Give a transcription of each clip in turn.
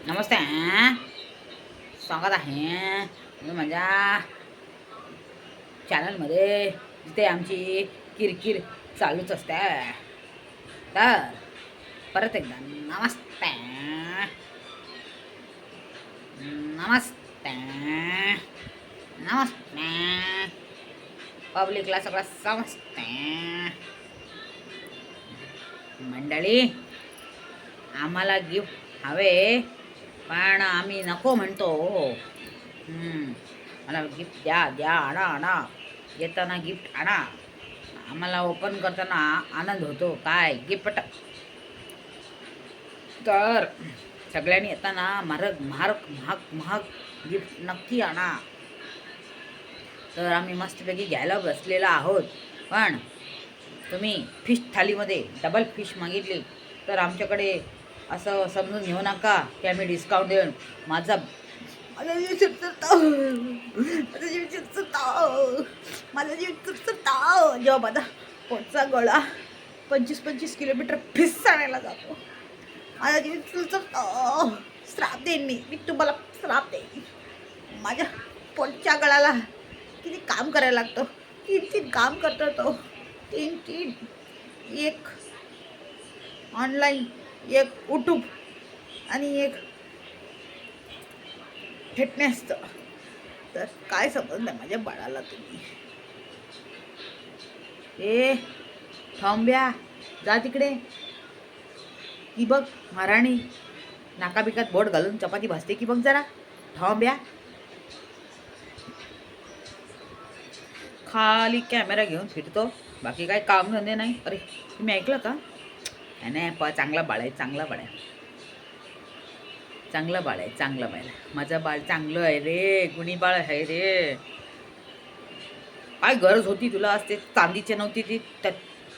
नमस्ते. स्वागत आहे मी माझ्या चॅनलमध्ये, जिथे आमची किरकिर चालूच असते. तर परत एकदा नमस्ते. नमस्ते. नमस्ते. पब्लिकला सगळं समजते. मंडळी, आम्हाला गिफ्ट हवे, पण आम्ही नको म्हणतो. मला गिफ्ट द्या द्या, आणा आणा, येताना गिफ्ट आणा. आम्हाला ओपन करताना आनंद होतो. काय गिफ्ट? तर सगळ्यांनी येताना महाग महाग महाग महाग गिफ्ट नक्की आणा. तर आम्ही मस्तपैकी घ्यायला बसलेला आहोत, पण तुम्ही फिश थालीमध्ये डबल फिश मागितली तर आमच्याकडे असं समजून घेऊ नका की आम्ही डिस्काउंट देऊन. माझा जीव चुरचुरतो, माझा जीव चुरचुरतो, माझा जीव चुरचुरतो जेव्हा माझा पोटचा गळा 25-25 किलोमीटर फिश आणायला जातो. माझा जीव चुरचुरतो. श्राप देईन मी तुम्हाला श्राप देईन. माझ्या पोटच्या गळाला किती काम करायला लागतं. 3 काम करतो तो. 3 एक ऑनलाईन, एक यूट्यूब आणि एक फिटनेसचं. तर काय समजलं माझ्या बाळाला तुम्ही? ए थांब्या, जा तिकडे. की बघ महाराणी नाकाबिकात बोट घालून चपाती भाजते की बघ जरा. थांब्या. खाली कॅमेरा घेऊन फिरतो, बाकी काय काम धंदे नाही. अरे तुम्ही ऐकलं का? नाही चांगला बाळ आहे, चांगला बाळ आहे, चांगलं बाळ आहे, चांगलं बाळ आहे. माझं बाळ चांगलं आहे रे, गुणी बाळ आहे रे. काय गरज होती तुला आज ते चांदीचे नव्हती ती त्यात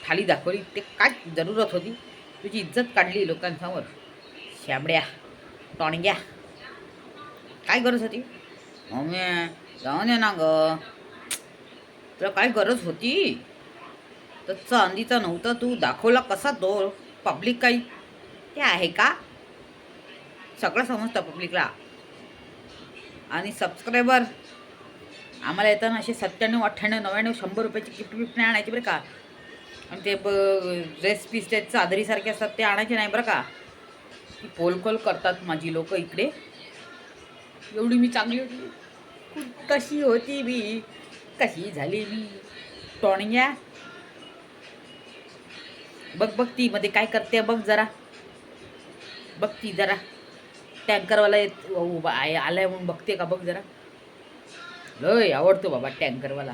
थाली दाखवली? ते काय जरूरत होती? तुझी इज्जत काढली लोकांसमोर. शाबड्या टॉणग्या, काय गरज होती? मम्मी जाऊन ये ना ग, तुला काय गरज होती? तर चांदीचा नव्हता, तू दाखवला कसा तो? पब्लिक काही ते आहे का? सगळं समजतं पब्लिकला. आणि सबस्क्रायबर आम्हाला येताना असे 97, 98, 99, 100 रुपयाची गिफ्ट नाही आणायची बरं का. आणि ते ड्रेस पीस ते चादरीसारखे असतात ते आणायचे नाही बरं का. ती पोलकोल करतात माझी लोक इकडे. एवढी मी चांगली होती, कशी होती मी, कशी झाली मी टोणग्या. बघ बघ ती मध्ये काय करते बघ जरा, बघ ती जरा. टँकरवाला आलाय म्हणून बघते का बघ जरा. लय आवडतो बाबा टँकरवाला.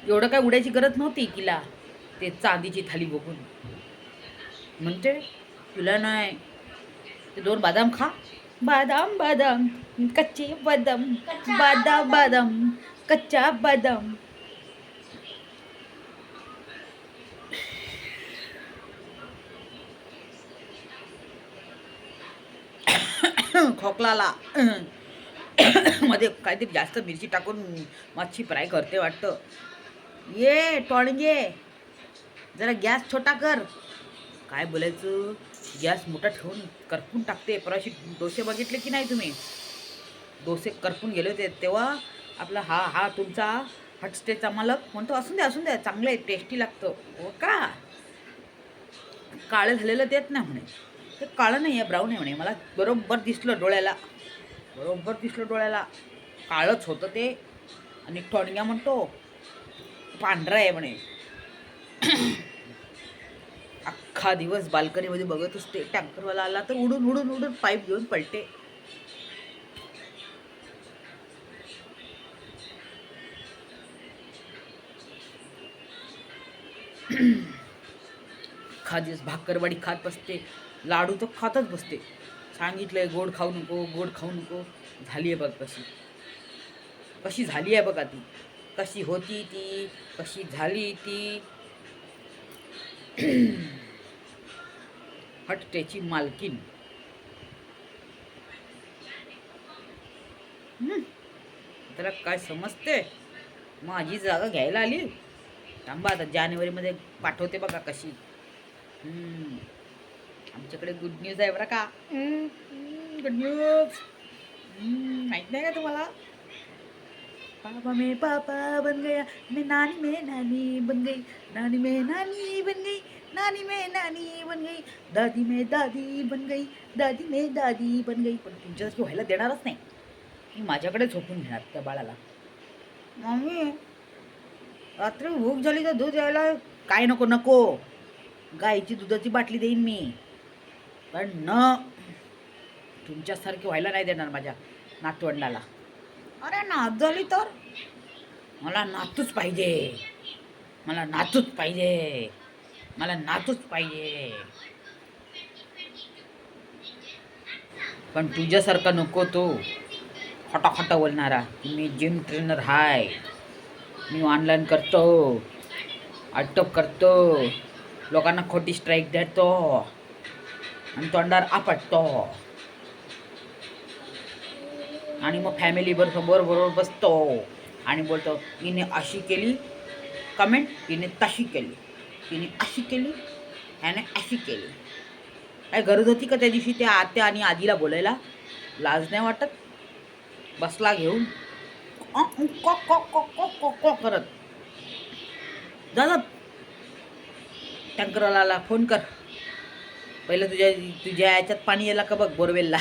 एवढं काय उडायची गरज नव्हती तिला ते चांदीची थाली बघून. म्हणते तुला नाही ते 2 बदाम खा. बदाम बदाम कच्चे बदाम, बदाम बदाम कच्चा बदाम. खोकलाला मध्ये काहीतरी जास्त मिरची टाकून मच्छी फ्राय करते वाटतं. ये टॉणगे, जरा गॅस छोटा कर. काय बोलायचं, गॅस मोठा ठेवून करपून टाकते. परवाशी डोसे बघितले की नाही तुम्ही? डोसे करपून गेले होते तेव्हा आपला हा तुमचा हटस्टेचा मालक म्हणतो असून द्या चांगलं आहे, टेस्टी लागतं. हो का? काळं झालेलं देत नाही म्हणे. ते काळं नाही आहे, ब्राऊन आहे म्हणे. मला बरोबर दिसलं डोळ्याला, बरोबर दिसलं डोळ्याला. काळंच होतं ते. आणि टोणग्या म्हणतो पांढरा आहे म्हणे. अख्खा दिवस बाल्कनीमध्ये बघत असते. टँकरवाला आला तर उडून उडून उडून पाईप घेऊन पलटे. अख्खा दिवस भाकरवाडी खात बसते, लाडू तर खातच बसते. सांगितलंय गोड खाऊ नको, गोड खाऊ नको. झाली आहे बघ कशी, कशी झाली आहे बघा ती. कशी होती ती, कशी झाली ती. हटतेची मालकीन. त्याला काय समजते? माझी जागा घ्यायला आली. थांबा आता जानेवारीमध्ये पाठवते बघा कशी. आमच्याकडे गुड न्यूज आहे बरं का. Good news. माहित नाही का तुम्हाला. पापा में पापा बन गया, मैं नानी में नानी बन गई, नानी में नानी बन गई, नानी में नानी बन गई, दादी में दादी बन गई, दादी में दादी बन गई. पण तुमच्यासारखी व्हायला देणारच नाही. मी माझ्याकडे झोपून घेणार त्या बाळाला. मम्मी रात्री भूक झाली तर दूध यायला. काय नको नको, गाईची दुधाची बाटली देईन मी, पण तुमच्यासारखी व्हायला नाही देणार माझ्या नातवंडाला. अरे नात झाली तर मला नातूच पाहिजे, मला नातूच पाहिजे, मला नातूच पाहिजे. पण तुझ्यासारखा नको तो खोटा बोलणारा. मी जिम ट्रेनर हाय, मी ऑनलाईन करतो, अटप करतो, लोकांना खोटी स्ट्राईक देतो आणि तोंडावर आपटतो आणि मग फॅमिली बरोबर बसतो आणि बोलतो हिने अशी केली कमेंट, हिने तशी केली, हिने अशी केली, ह्याने अशी केली. काय गरज होती का त्या दिवशी त्या आत्या आणि आजीला बोलायला? लाज नाही वाटत? बसला घेऊन करत. दादा टँकरवाला फोन कर पहिलं, तुझ्या याच्यात पाणी यायला का बघ बोरवेलला.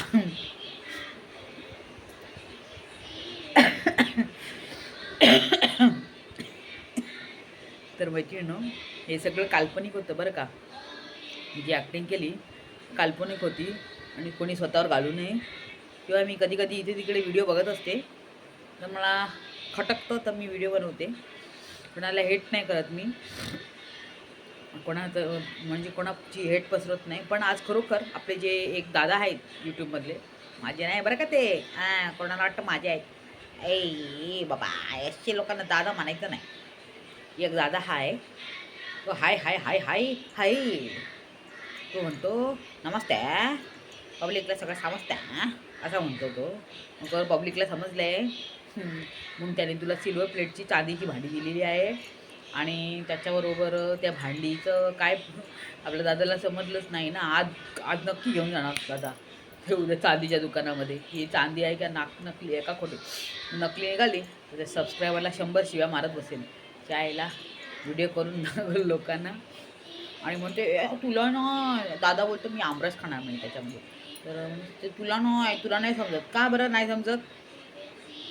तर मैत्रिणींनो, हे सगळं काल्पनिक होतं बरं का. मी जी ॲक्टिंग केली काल्पनिक होती आणि कोणी स्वतःवर घालू नये. किंवा मी कधी कधी इथे तिकडे व्हिडिओ बघत असते तर मला खटकतं, तर मी व्हिडिओ बनवते. कोणाला हेट नाही करत मी, कोणाचं म्हणजे कोणाची हेट पसरत नाही. पण आज खरोखर आपले जे एक दादा आहेत यूट्यूबमधले, माझे नाही बरं का ते, कोणाला वाटतं माझे आहेत. ए बाबा, असे लोकांना दादा म्हणायचं नाही. एक दादा हाय तो हाय हाय हाय हाय हाय तो म्हणतो नमस्ते पब्लिकला सगळं समजते असा म्हणतो तो. मग पब्लिकला समजलं आहे म्हणून त्याने तुला सिल्वर प्लेटची चांदीची भांडी दिलेली आहे आणि त्याच्याबरोबर त्या भांडीचं काय आपल्या दादाला समजलंच नाही ना. आज नक्की घेऊन जाणार दादा हे उद्या चांदीच्या दुकानामध्ये. ही चांदी आहे का नकली आहे का खोटी. नकली निघाली तर त्या सबस्क्रायबरला 100 शिव्या मारत बसेल त्याला व्हिडिओ करून लोकांना. आणि म्हणते तुला ना दादा बोलतो मी आमरस खाणार नाही त्याच्यामध्ये. तर ते तुला नाही समजत का बरं नाही समजत.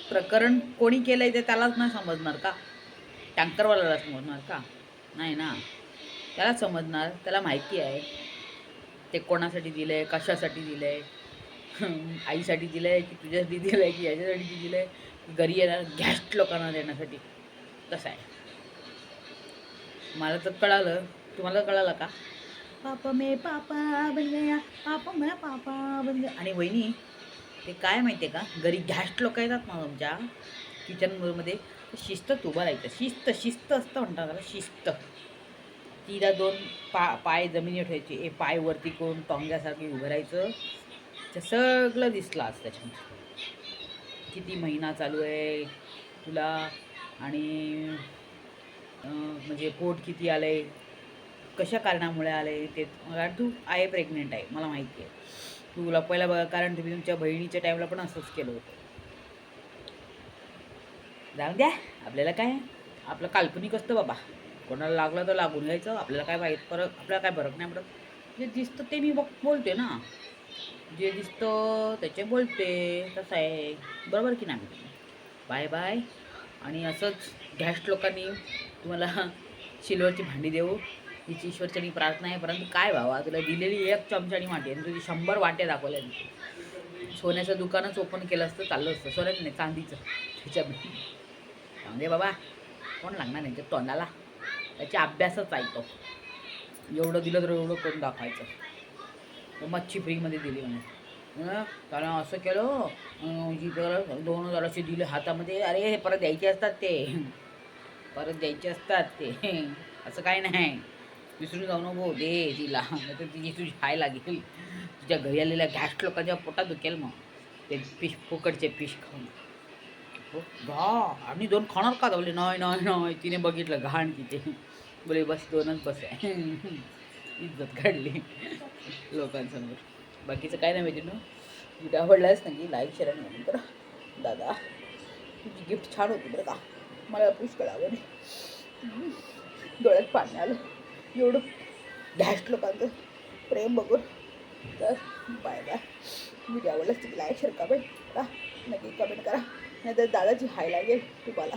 प्रकरण कोणी केलं आहे ते त्यालाच नाही समजणार का? टँकरवाल्याला समजणार का? नाही ना, त्याला समजणार. त्याला माहिती आहे ते कोणासाठी दिलं आहे, कशासाठी दिलं आहे. आईसाठी दिलं आहे की तुझ्यासाठी दिलं आहे की याच्यासाठी दिलं आहे, घरी येणार गॅस्ट लोकांना देण्यासाठी. कसं आहे मला तर कळालं. तुम्हाला कळालं का? पापा में पापा बन गया, पापा में पापा बन गया. आणि वहिनी ते काय माहिती आहे का, घरी गॅस्ट लोक येतात ना तुमच्या किचनमध्ये, शिस्तच उभं राहायचं. शिस्त असतं म्हणतात त्याला, शिस्त. तिला 2 पाय जमिनीवर ठेवायचे, पाय वरती करून टोंग्यासारखी उभं राहायचं. ते सगळं दिसलं आज त्याच्यामध्ये. किती महिना चालू आहे तुला आणि म्हणजे पोट किती आलं आहे, कशा कारणामुळे आलं आहे ते. मला तू आहे प्रेग्नेंट आहे मला माहिती आहे. तुला पहिला बघा, कारण तुम्ही तुमच्या बहिणीच्या टाईमला पण असंच केलं होतं. जाऊन द्या, आपल्याला काय, आपलं काल्पनिक असतं बाबा. कोणाला लागलं तर लागून घ्यायचं, आपल्याला काय वाईट आपल्याला काय फरक नाही पडत. जे दिसतं ते मी बोलते ना, जे दिसतं त्याचे बोलते. तसं आहे बरोबर की नाही. Bye bye. आणि असंच गॅस्ट लोकांनी तुम्हाला सिल्वरची भांडी देऊ हिची ईश्वरचनी प्रार्थना आहे. परंतु काय भावा, तुला दिलेली 1 चमचानी वाटी आणि तुझी 100 वाट्या दाखवल्या. सोन्याचं दुकानच ओपन केलं असतं चाललं असतं. सोन्याचं नाही, चांदीचं. त्याच्यामध्ये चांदे बाबा कोण लागणार नाही तोंडाला. त्याचा अभ्यासच आहे तो. एवढं दिलं तर एवढं करून दाखवायचं. तर मच्छी फ्रीमध्ये दिली म्हणे. त्याला असं केलं जी 2000 दिले हातामध्ये. अरे हे परत द्यायचे असतात ते, परत द्यायचे असतात ते. असं काय नाही, विसरून जाऊ नको. दे तिला, नाही तर तुझी हाय लागेल. तुझ्या घरी आलेल्या गॅस्ट लोकांच्या पोटात दुखेल मग ते फिश, फुकटचे फिश खाऊन. हो घा आणि 2 खाणार का? बोले नाही. तिने बघितलं घाण तिथे. बोले बस 2च बस आहे. इज्जत काढली. लोकांसमोर. बाकीचं काय नाही माहिती ना. व्हिडिओ आवडलाच नाही लाईक शेअर आणि कमेंट करा. दादा तुझी गिफ्ट छान होती बरं का, मला पुष्कळ आवडली. डोळ्यात पाणी आलं एवढं घॅस्ट लोकांचं प्रेम बघून. तर बाय बाय. व्हिडिओ आवडलाच तुम्ही लाईक शेअर कमेंट करा, नक्की कमेंट करा, नाहीतर दादाची हाय लागेल तुम्हाला.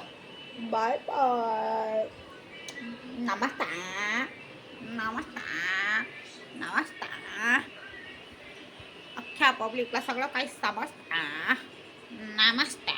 Bye bye. नमस्कार नमस्कार नमस्कार. अख्ख्या पब्लिकला सगळं काही समजतं. नमस्ते.